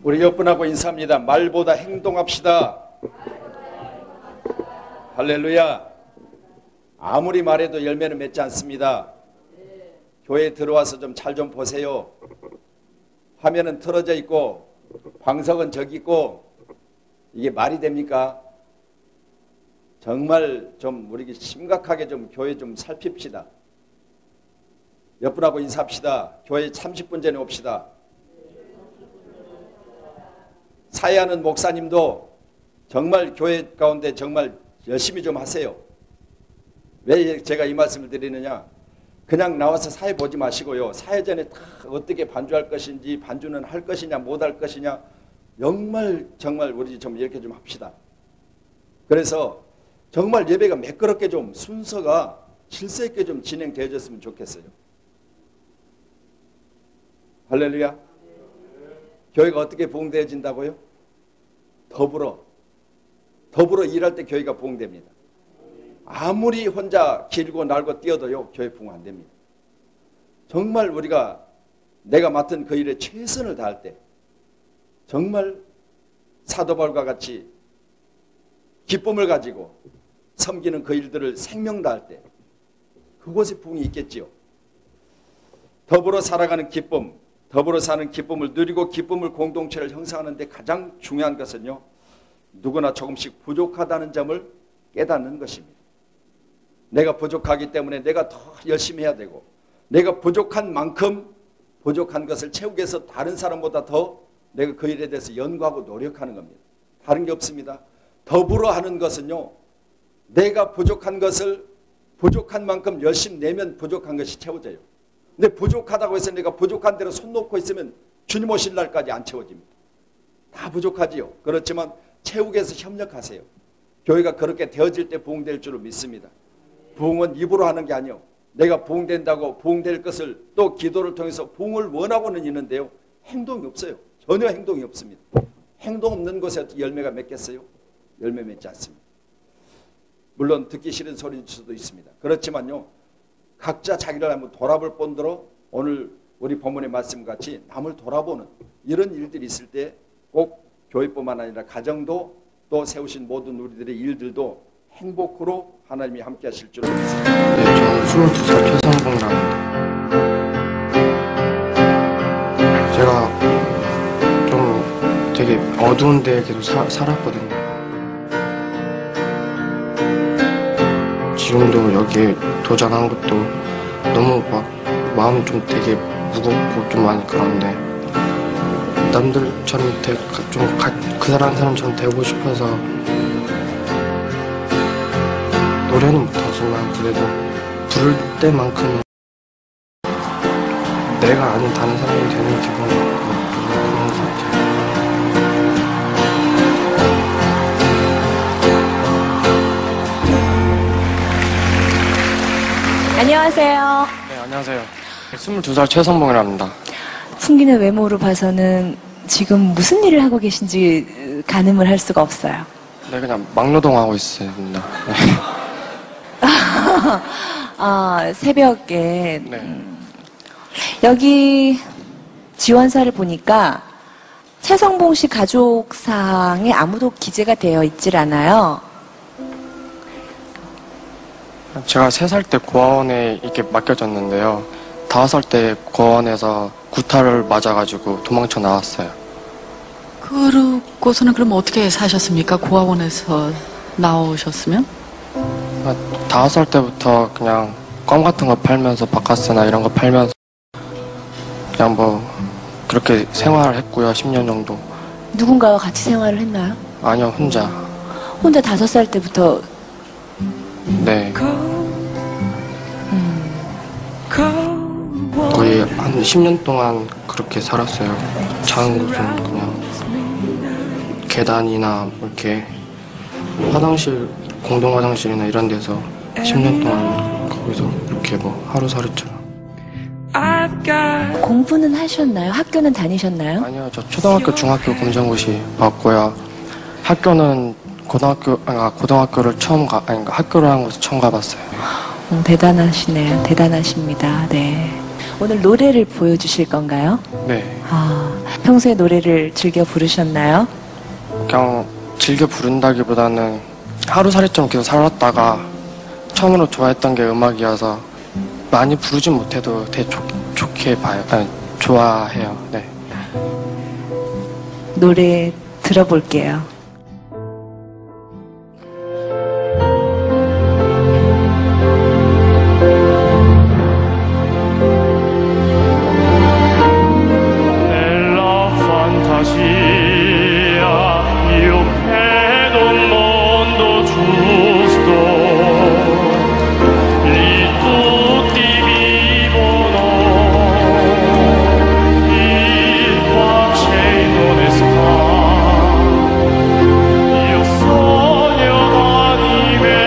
우리 옆분하고 인사합니다. 말보다 행동합시다. 할렐루야. 아무리 말해도 열매는 맺지 않습니다. 교회에 들어와서 좀 잘 좀 보세요. 화면은 틀어져 있고 방석은 저기 있고 이게 말이 됩니까? 정말 좀 우리 심각하게 좀 교회 좀 살핍시다. 옆분하고 인사합시다. 교회 30분 전에 옵시다. 사회하는 목사님도 정말 교회 가운데 정말 열심히 좀 하세요. 왜 제가 이 말씀을 드리느냐? 그냥 나와서 사회 보지 마시고요. 사회전에 다 어떻게 반주할 것인지, 반주는 할 것이냐 못 할 것이냐, 정말 우리 좀 이렇게 좀 합시다. 그래서 정말 예배가 매끄럽게 좀 순서가 질서 있게 좀 진행되어졌으면 좋겠어요. 할렐루야. 교회가 어떻게 부흥되어진다고요? 더불어 일할 때 교회가 부흥됩니다. 아무리 혼자 길고 날고 뛰어도요, 교회 부흥 안 됩니다. 정말 우리가 내가 맡은 그 일에 최선을 다할 때, 정말 사도 바울과 같이 기쁨을 가지고 섬기는 그 일들을 생명 다할 때 그곳에 부흥이 있겠지요. 더불어 살아가는 기쁨, 더불어 사는 기쁨을 누리고 기쁨을 공동체를 형성하는 데 가장 중요한 것은요, 누구나 조금씩 부족하다는 점을 깨닫는 것입니다. 내가 부족하기 때문에 내가 더 열심히 해야 되고, 내가 부족한 만큼 부족한 것을 채우기 위해서 다른 사람보다 더 내가 그 일에 대해서 연구하고 노력하는 겁니다. 다른 게 없습니다. 더불어 하는 것은요, 내가 부족한 것을 부족한 만큼 열심히 내면 부족한 것이 채워져요. 근데 부족하다고 해서 내가 부족한 대로 손 놓고 있으면 주님 오실 날까지 안 채워집니다. 다 부족하지요. 그렇지만 채우기 위해서 협력하세요. 교회가 그렇게 되어질 때 부흥될 줄을 믿습니다. 부흥은 입으로 하는 게 아니요, 내가 부흥된다고 부흥될 것을 또 기도를 통해서 부흥을 원하고는 있는데요, 행동이 없어요. 전혀 행동이 없습니다. 행동 없는 곳에 어떻게 열매가 맺겠어요? 열매 맺지 않습니다. 물론 듣기 싫은 소리일 수도 있습니다. 그렇지만요, 각자 자기를 한번 돌아볼 뿐더러 오늘 우리 본문의 말씀같이 남을 돌아보는 이런 일들이 있을 때 꼭 교회뿐만 아니라 가정도 또 세우신 모든 우리들의 일들도 행복으로 하나님이 함께 하실 줄을 믿습니다. 네, 저는 22살 최성봉이랍니다. 제가 좀 되게 어두운 데에 계속 살았거든요. 지금도 여기에 도전한 것도 너무 막 마음이 좀 되게 무겁고 좀 많이 그런데, 남들처럼 그 사람처럼 되고 싶어서 노래는 못하지만 그래도 부를 때만큼 내가 아닌 다른 사람이 되는 기분, 그런 것 같아요. 안녕하세요. 네, 안녕하세요. 22살 최성봉이랍니다. 풍기는 외모로 봐서는 지금 무슨 일을 하고 계신지 가늠을 할 수가 없어요. 네, 그냥 막노동하고 있습니다. 네. 새벽에 네. 여기 지원사를 보니까 최성봉 씨 가족상에 아무도 기재가 되어 있질 않아요. 제가 3살 때 고아원에 이렇게 맡겨졌는데요. 5살 때 고아원에서 구타를 맞아가지고 도망쳐 나왔어요. 그러고서는 그럼 어떻게 사셨습니까? 고아원에서 나오셨으면? 5살 때부터 그냥 껌 같은 거 팔면서 바카스나 이런 거 팔면서 그냥 뭐 그렇게 생활을 했고요. 10년 정도. 누군가와 같이 생활을 했나요? 아니요, 혼자. 혼자 5살 때부터? 네. 거의 한 10년 동안 그렇게 살았어요. 작은 곳은 그냥 계단이나 이렇게 화장실, 공동 화장실이나 이런 데서 10년 동안 거기서 이렇게 뭐 하루살이처럼. 공부는 하셨나요? 학교는 다니셨나요? 아니요, 저 초등학교, 중학교 검정고시 봤고요. 학교는 고등학교를 학교를 한 곳에 처음 가봤어요. 대단하시네요. 대단하십니다. 네. 오늘 노래를 보여주실 건가요? 네. 아, 평소에 노래를 즐겨 부르셨나요? 그냥 즐겨 부른다기보다는 하루살이처럼 계속 살았다가 처음으로 좋아했던 게 음악이어서 많이 부르진 못해도 되게 좋게 봐요. 아니, 좋아해요. 네. 노래 들어볼게요. Nella fantasia io credo un mondo giusto, lì tutti vivono in pace e in onestà. Io sogno d'anime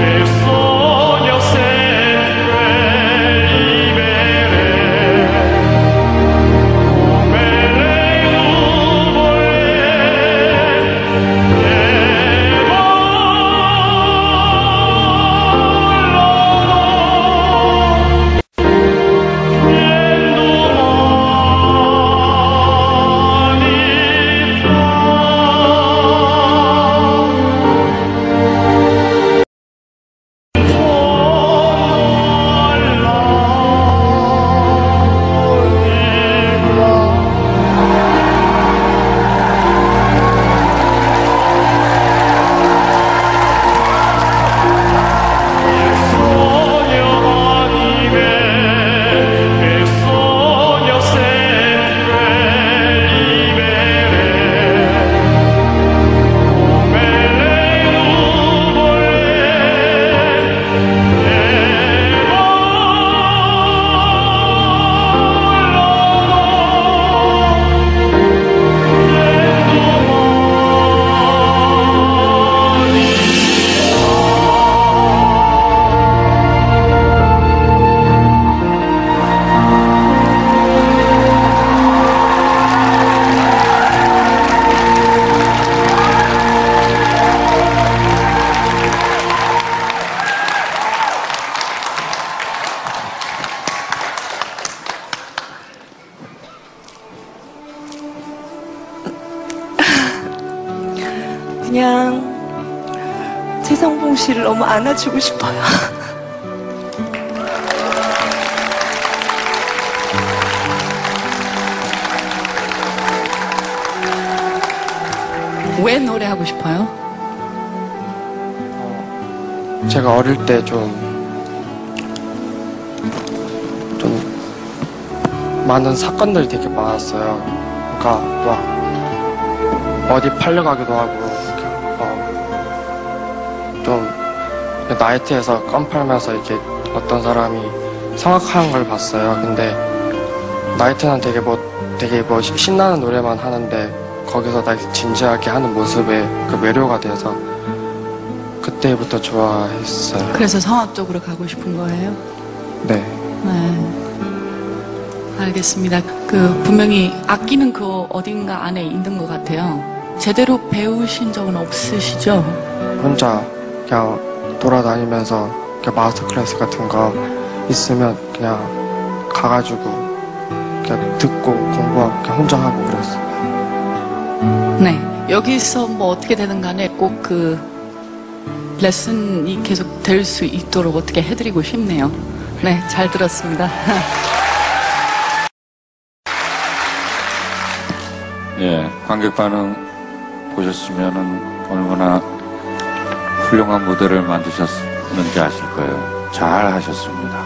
e sogno sempre libere. Come le nuvole che 그냥 최성봉 씨를 너무 안아주고 싶어요. 왜 노래하고 싶어요? 제가 어릴 때 좀 많은 사건들이 되게 많았어요. 그러니까 막 어디 팔려가기도 하고 좀 나이트에서 껌 팔면서 이렇게 어떤 사람이 성악하는 걸 봤어요. 근데 나이트는 되게 신나는 노래만 하는데 거기서 나 진지하게 하는 모습에 그 매료가 돼서 그때부터 좋아했어요. 그래서 성악 쪽으로 가고 싶은 거예요? 네. 네. 알겠습니다. 분명히 악기는 그 어딘가 안에 있는 것 같아요. 제대로 배우신 적은 없으시죠? 혼자 그냥 돌아다니면서 마스터 클래스 같은 거 있으면 그냥 가가지고 그냥 듣고 공부하고 그냥 혼자 하고 그랬어요. 네. 여기서 뭐 어떻게 되든 간에 꼭 레슨이 계속 될 수 있도록 어떻게 해드리고 싶네요. 네, 잘 들었습니다. 예, 관객 반응 보셨으면은 얼마나 훌륭한 무대를 만드셨는지 아실 거예요. 잘 하셨습니다.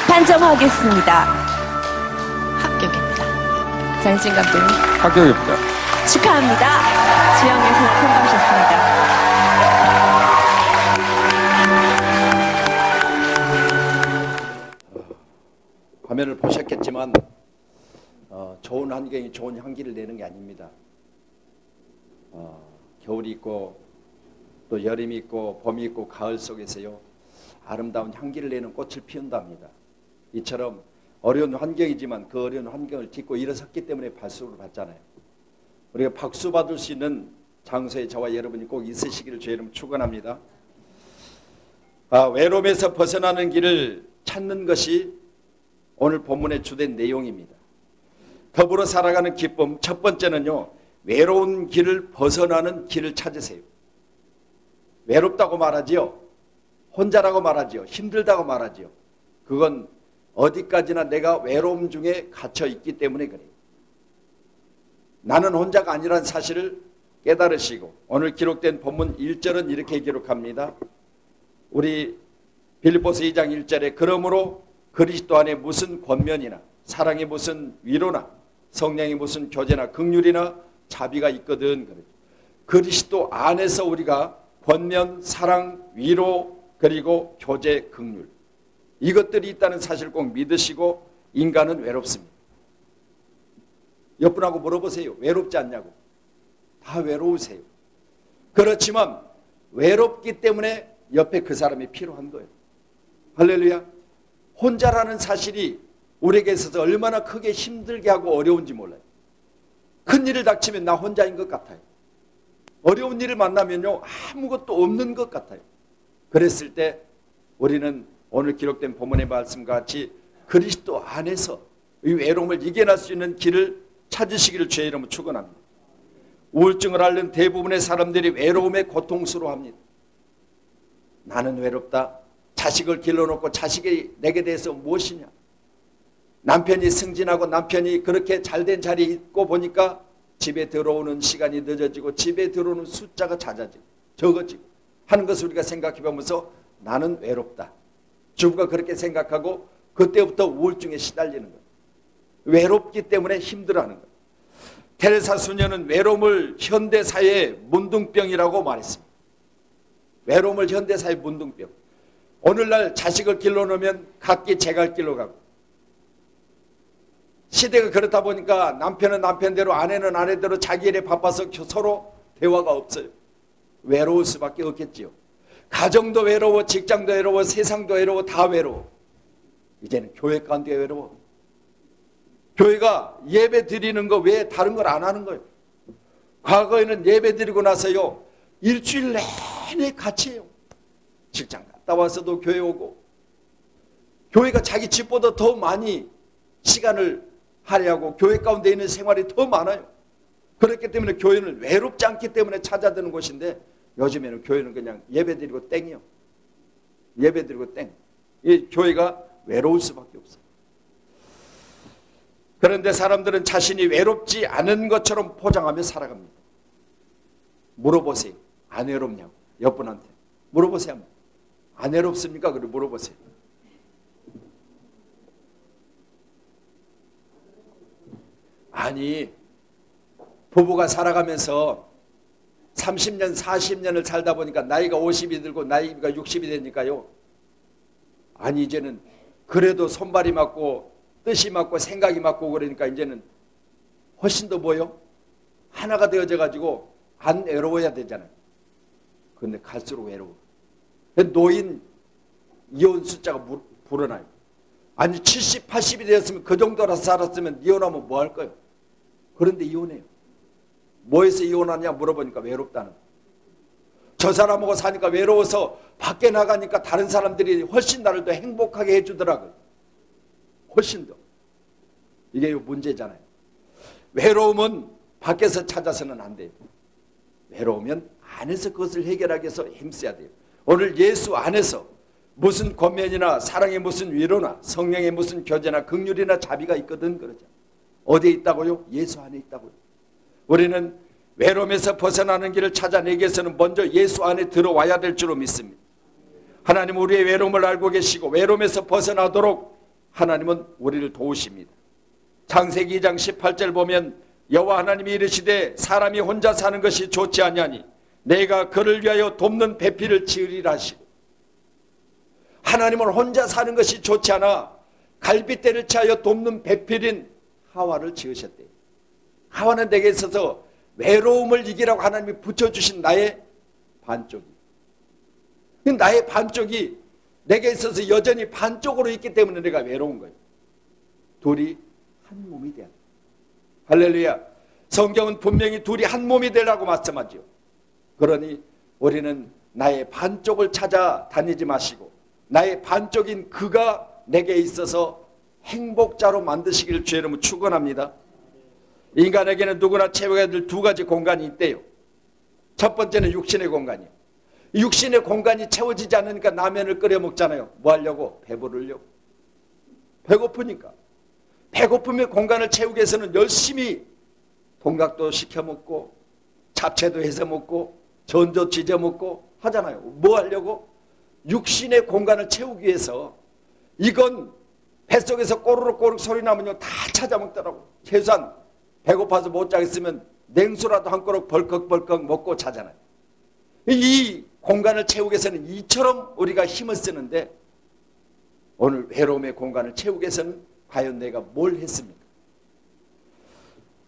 판정하겠습니다. 합격입니다. 장진 감독님 합격입니다. 축하합니다. 지영에서 통과하셨습니다. 화면을 보셨겠지만 좋은 환경이 좋은 향기를 내는 게 아닙니다. 겨울이 있고 또 여름이 있고 봄이 있고 가을 속에서요 아름다운 향기를 내는 꽃을 피운답니다. 이처럼 어려운 환경이지만 그 어려운 환경을 딛고 일어섰기 때문에 박수를 받잖아요. 우리가 박수 받을 수 있는 장소에 저와 여러분이 꼭 있으시기를 주의 이름으로 축원합니다. 외로움에서 벗어나는 길을 찾는 것이 오늘 본문의 주된 내용입니다. 더불어 살아가는 기쁨, 첫 번째는요, 외로운 길을 벗어나는 길을 찾으세요. 외롭다고 말하지요. 혼자라고 말하지요. 힘들다고 말하지요. 그건 어디까지나 내가 외로움 중에 갇혀 있기 때문에 그래요. 나는 혼자가 아니라는 사실을 깨달으시고, 오늘 기록된 본문 1절은 이렇게 기록합니다. 우리 빌립보서 2장 1절에 그러므로 그리스도 안에 무슨 권면이나 사랑이 무슨 위로나 성령이 무슨 교제나 긍휼이나 자비가 있거든. 그러죠. 그리스도 안에서 우리가 권면, 사랑, 위로, 그리고 교제, 긍휼, 이것들이 있다는 사실을 꼭 믿으시고, 인간은 외롭습니다. 옆분하고 물어보세요. 외롭지 않냐고. 다 외로우세요. 그렇지만 외롭기 때문에 옆에 그 사람이 필요한 거예요. 할렐루야. 혼자라는 사실이 우리에게 있어서 얼마나 크게 힘들게 하고 어려운지 몰라요. 큰 일을 닥치면 나 혼자인 것 같아요. 어려운 일을 만나면요, 아무것도 없는 것 같아요. 그랬을 때 우리는 오늘 기록된 본문의 말씀과 같이 그리스도 안에서 이 외로움을 이겨낼 수 있는 길을 찾으시기를 주의 이름으로 축원합니다. 우울증을 앓는 대부분의 사람들이 외로움에 고통스러워합니다. 나는 외롭다. 자식을 길러놓고 자식이 내게 대해서 무엇이냐. 남편이 승진하고 남편이 그렇게 잘된 자리에 있고 보니까 집에 들어오는 시간이 늦어지고 집에 들어오는 숫자가 잦아지고 적어지고 하는 것을 우리가 생각해 보면서 나는 외롭다. 주부가 그렇게 생각하고 그때부터 우울증에 시달리는 거예요. 외롭기 때문에 힘들어하는 거예요. 테레사 수녀는 외로움을 현대사회의 문둥병이라고 말했습니다. 외로움을 현대사회의 문둥병. 오늘날 자식을 길러놓으면 각기 제갈 길로 가고, 시대가 그렇다 보니까 남편은 남편대로 아내는 아내대로 자기 일에 바빠서 서로 대화가 없어요. 외로울 수밖에 없겠지요. 가정도 외로워, 직장도 외로워, 세상도 외로워, 다 외로워. 이제는 교회 가운데 외로워. 교회가 예배 드리는 거 외에 다른 걸 안 하는 거예요. 과거에는 예배 드리고 나서요, 일주일 내내 같이 해요. 직장 갔다 와서도 교회 오고, 교회가 자기 집보다 더 많이 시간을 할애하고 교회 가운데 있는 생활이 더 많아요. 그렇기 때문에 교회는 외롭지 않기 때문에 찾아드는 곳인데, 요즘에는 교회는 그냥 예배드리고 땡이요. 예배드리고 땡. 이 교회가 외로울 수밖에 없어요. 그런데 사람들은 자신이 외롭지 않은 것처럼 포장하며 살아갑니다. 물어보세요. 안 외롭냐고. 옆분한테 물어보세요. 안 외롭습니까? 그리고 물어보세요. 아니, 부부가 살아가면서 30년, 40년을 살다 보니까 나이가 50이 들고 나이가 60이 되니까요. 아니, 이제는 그래도 손발이 맞고 뜻이 맞고 생각이 맞고 그러니까 이제는 훨씬 더 뭐요? 하나가 되어져 가지고 안 외로워야 되잖아요. 그런데 갈수록 외로워. 노인 이혼 숫자가 불어나요. 아니 70, 80이 되었으면 그 정도라서 살았으면 이혼하면 뭐 할 거예요? 그런데 이혼해요. 뭐해서 이혼하냐 물어보니까 외롭다는 거예요. 저 사람하고 사니까 외로워서 밖에 나가니까 다른 사람들이 훨씬 나를 더 행복하게 해주더라고요. 훨씬 더. 이게 문제잖아요. 외로움은 밖에서 찾아서는 안 돼요. 외로우면 안에서 그것을 해결하기 위해서 힘써야 돼요. 오늘 예수 안에서 무슨 권면이나 사랑의 무슨 위로나 성령의 무슨 교제나 긍휼이나 자비가 있거든 그러죠. 어디에 있다고요? 예수 안에 있다고요. 우리는 외로움에서 벗어나는 길을 찾아내기 위해서는 먼저 예수 안에 들어와야 될 줄로 믿습니다. 하나님 우리의 외로움을 알고 계시고 외로움에서 벗어나도록 하나님은 우리를 도우십니다. 창세기 2장 18절 보면 여호와 하나님이 이르시되 사람이 혼자 사는 것이 좋지 아니하니 내가 그를 위하여 돕는 배필을 지으리라 하시고, 하나님은 혼자 사는 것이 좋지 않아 갈빗대를 취하여 돕는 배필인 하와를 지으셨대요. 하와는 내게 있어서 외로움을 이기라고 하나님이 붙여주신 나의 반쪽이, 나의 반쪽이 내게 있어서 여전히 반쪽으로 있기 때문에 내가 외로운 거예요. 둘이 한 몸이 돼야 돼. 할렐루야. 성경은 분명히 둘이 한 몸이 되라고 말씀하죠. 그러니 우리는 나의 반쪽을 찾아 다니지 마시고 나의 반쪽인 그가 내게 있어서 행복자로 만드시기를 주의 이름으로 축원합니다. 인간에게는 누구나 채워야 될 두 가지 공간이 있대요. 첫 번째는 육신의 공간이에요. 육신의 공간이 채워지지 않으니까 라면을 끓여 먹잖아요. 뭐 하려고? 배부르려고. 배고프니까. 배고픔의 공간을 채우기 위해서는 열심히 동각도 시켜 먹고 잡채도 해서 먹고 전조 지져 먹고 하잖아요. 뭐 하려고? 육신의 공간을 채우기 위해서. 이건 뱃속에서 꼬르륵 소리 나면요 다 찾아 먹더라고. 최소한 배고파서 못 자겠으면 냉수라도 한 그릇 벌컥벌컥 먹고 자잖아요. 이 공간을 채우기 위해서는 이처럼 우리가 힘을 쓰는데 오늘 외로움의 공간을 채우기 위해서는 과연 내가 뭘 했습니까?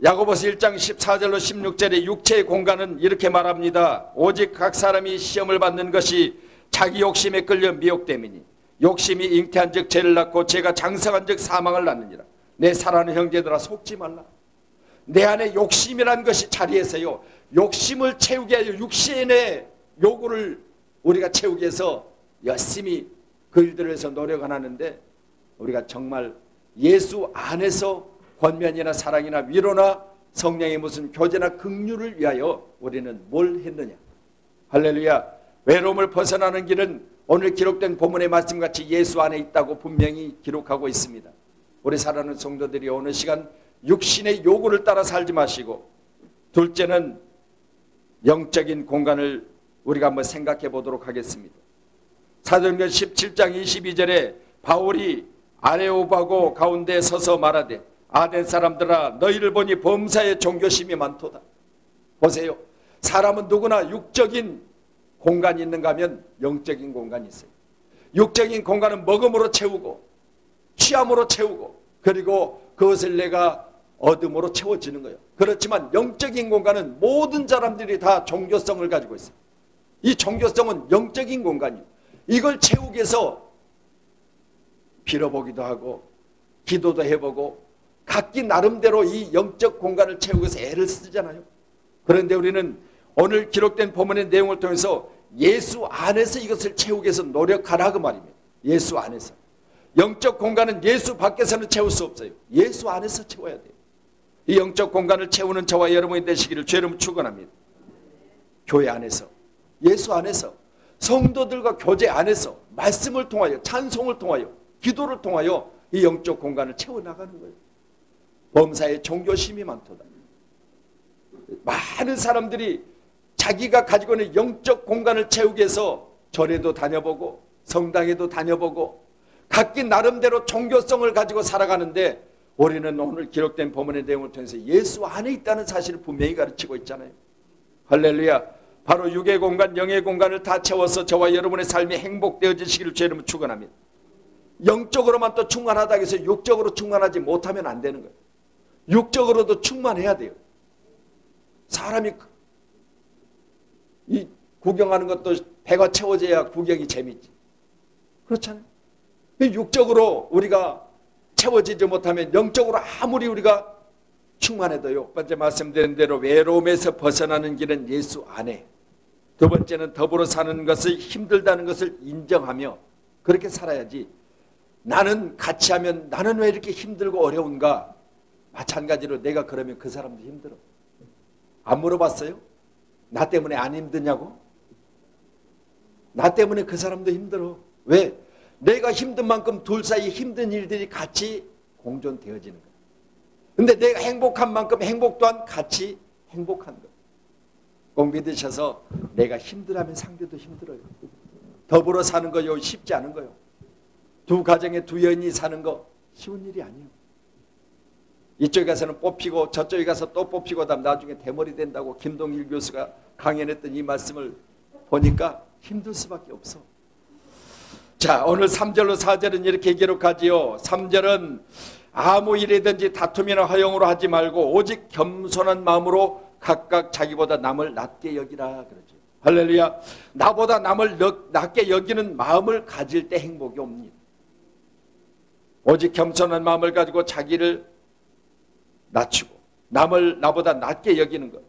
야고보서 1장 14절로 16절에 육체의 공간은 이렇게 말합니다. 오직 각 사람이 시험을 받는 것이 자기 욕심에 끌려 미혹됨이니 욕심이 잉태한 즉 죄를 낳고 죄가 장성한 즉 사망을 낳느니라. 내 사랑하는 형제들아 속지 말라. 내 안에 욕심이란 것이 자리에서요 욕심을 채우게 하여 육신의 요구를 우리가 채우기 위해서 열심히 그 일들을 해서 노력을 하는데 우리가 정말 예수 안에서 권면이나 사랑이나 위로나 성령의 무슨 교제나 긍휼을 위하여 우리는 뭘 했느냐. 할렐루야. 외로움을 벗어나는 길은 오늘 기록된 본문의 말씀같이 예수 안에 있다고 분명히 기록하고 있습니다. 우리 사랑하는 성도들이 어느 시간 육신의 요구를 따라 살지 마시고 둘째는 영적인 공간을 우리가 한번 생각해 보도록 하겠습니다. 사도행전 17장 22절에 바울이 아레오바고 가운데 서서 말하되 아덴 사람들아 너희를 보니 범사에 종교심이 많도다. 보세요. 사람은 누구나 육적인 공간이 있는가 하면 영적인 공간이 있어요. 육적인 공간은 먹음으로 채우고 취함으로 채우고 그리고 그것을 내가 얻음으로 채워지는 거예요. 그렇지만 영적인 공간은 모든 사람들이 다 종교성을 가지고 있어요. 이 종교성은 영적인 공간이에요. 이걸 채우기 위해서 빌어보기도 하고 기도도 해보고 각기 나름대로 이 영적 공간을 채우기 위해서 애를 쓰잖아요. 그런데 우리는 오늘 기록된 본문의 내용을 통해서 예수 안에서 이것을 채우기 위해서 노력하라 그 말입니다. 예수 안에서. 영적 공간은 예수 밖에서는 채울 수 없어요. 예수 안에서 채워야 돼요. 이 영적 공간을 채우는 저와 여러분이 되시기를 주의 이름으로 축원합니다. 교회 안에서, 예수 안에서, 성도들과 교제 안에서 말씀을 통하여, 찬송을 통하여, 기도를 통하여 이 영적 공간을 채워나가는 거예요. 범사에 종교심이 많도다. 많은 사람들이 자기가 가지고 있는 영적 공간을 채우기 위해서 절에도 다녀보고 성당에도 다녀보고 각기 나름대로 종교성을 가지고 살아가는데 우리는 오늘 기록된 본문의 내용을 통해서 예수 안에 있다는 사실을 분명히 가르치고 있잖아요. 할렐루야. 바로 육의 공간, 영의 공간을 다 채워서 저와 여러분의 삶이 행복되어지시기를 주의 이름으로 축원합니다. 영적으로만 또 충만하다고 해서 육적으로 충만하지 못하면 안 되는 거예요. 육적으로도 충만해야 돼요. 사람이 이 구경하는 것도 배가 채워져야 구경이 재밌지. 그렇잖아요. 육적으로 우리가 채워지지 못하면 영적으로 아무리 우리가 충만해도요. 첫 번째 말씀드린 대로 외로움에서 벗어나는 길은 예수 안에. 두 번째는 더불어 사는 것을 힘들다는 것을 인정하며 그렇게 살아야지. 나는 같이 하면 나는 왜 이렇게 힘들고 어려운가? 마찬가지로 내가 그러면 그 사람도 힘들어. 안 물어봤어요? 나 때문에 안 힘드냐고? 나 때문에 그 사람도 힘들어. 왜? 내가 힘든 만큼 둘 사이 힘든 일들이 같이 공존되어지는 거야. 근데 내가 행복한 만큼 행복 또한 같이 행복한 거야. 꼭 믿으셔서 내가 힘들하면 상대도 힘들어요. 더불어 사는 거요 쉽지 않은 거요. 두 가정에 두 여인이 사는 거 쉬운 일이 아니에요. 이쪽에 가서는 뽑히고 저쪽에 가서 또 뽑히고 나중에 대머리 된다고 김동일 교수가 강연했던 이 말씀을 보니까 힘들 수밖에 없어. 자, 오늘 3절로 4절은 이렇게 기록하지요. 3절은 아무 일이든지 다툼이나 허용으로 하지 말고 오직 겸손한 마음으로 각각 자기보다 남을 낮게 여기라 그러죠. 할렐루야. 나보다 남을 낮게 여기는 마음을 가질 때 행복이 옵니다. 오직 겸손한 마음을 가지고 자기를 낮추고 남을 나보다 낮게 여기는 것.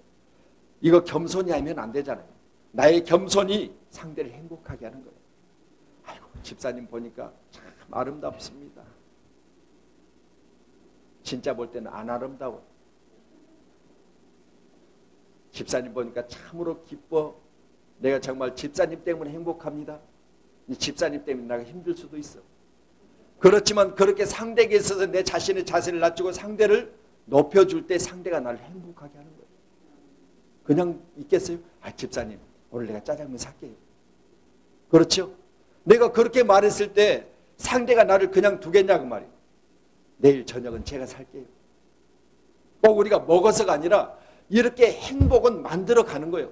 이거 겸손이 아니면 안 되잖아요. 나의 겸손이 상대를 행복하게 하는 거예요. 아이고, 집사님 보니까 참 아름답습니다. 진짜 볼 때는 안 아름다워. 집사님 보니까 참으로 기뻐. 내가 정말 집사님 때문에 행복합니다. 이 집사님 때문에 내가 힘들 수도 있어. 그렇지만 그렇게 상대에게 있어서 내 자신의 자세를 낮추고 상대를 높여줄 때 상대가 나를 행복하게 하는 거예요. 그냥 있겠어요? 아, 집사님 오늘 내가 짜장면 살게요. 그렇죠? 내가 그렇게 말했을 때 상대가 나를 그냥 두겠냐고 말이에요. 내일 저녁은 제가 살게요. 꼭 우리가 먹어서가 아니라 이렇게 행복은 만들어가는 거예요.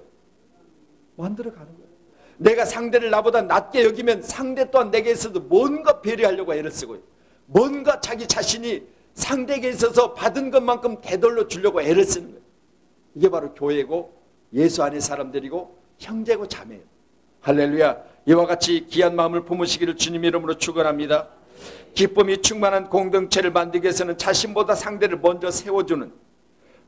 만들어가는 거예요. 내가 상대를 나보다 낮게 여기면 상대 또한 내게 있어도 뭔가 배려하려고 애를 쓰고요. 뭔가 자기 자신이 상대에게 있어서 받은 것만큼 되돌려 주려고 애를 쓰는 거예요. 이게 바로 교회고 예수 안의 사람들이고 형제고 자매예요. 할렐루야. 이와 같이 귀한 마음을 품으시기를 주님 이름으로 축원합니다. 기쁨이 충만한 공동체를 만들기 위해서는 자신보다 상대를 먼저 세워주는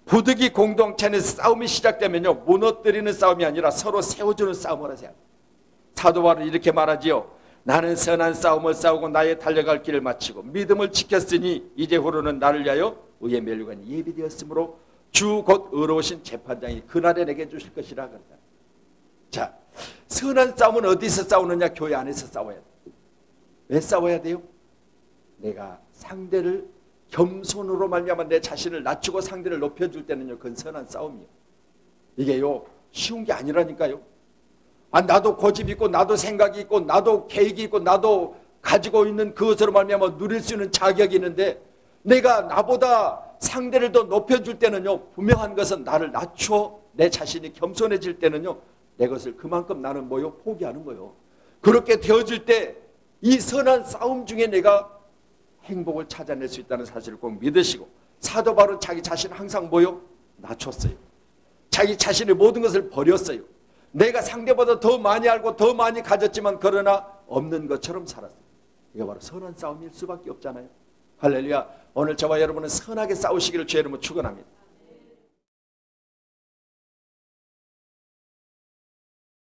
부득이 공동체 안에서 싸움이 시작되면요, 무너뜨리는 싸움이 아니라 서로 세워주는 싸움을 하세요. 사도 바울은 이렇게 말하지요. 나는 선한 싸움을 싸우고 나의 달려갈 길을 마치고 믿음을 지켰으니 이제후로는 나를 위하여 의의 면류관이 예비되었으므로 주 곧 의로우신 재판장이 그날에 내게 주실 것이라 그랬다. 자, 선한 싸움은 어디서 싸우느냐? 교회 안에서 싸워야 돼. 왜 싸워야 돼요? 내가 상대를 겸손으로 말미암아 내 자신을 낮추고 상대를 높여줄 때는요, 그건 선한 싸움이에요. 이게요, 쉬운 게 아니라니까요. 아, 나도 고집 있고 나도 생각이 있고 나도 계획이 있고 나도 가지고 있는 그것으로 말미암아 누릴 수 있는 자격이 있는데 내가 나보다 상대를 더 높여줄 때는요, 분명한 것은 나를 낮춰 내 자신이 겸손해질 때는요, 내 것을 그만큼 나는 뭐요? 포기하는 거예요. 그렇게 되어질 때 이 선한 싸움 중에 내가 행복을 찾아낼 수 있다는 사실을 꼭 믿으시고, 사도 바울은 자기 자신을 항상 뭐요? 낮췄어요. 자기 자신의 모든 것을 버렸어요. 내가 상대보다 더 많이 알고 더 많이 가졌지만 그러나 없는 것처럼 살았어요. 이게 바로 선한 싸움일 수밖에 없잖아요. 할렐루야. 오늘 저와 여러분은 선하게 싸우시기를 주의 이름으로 축원합니다.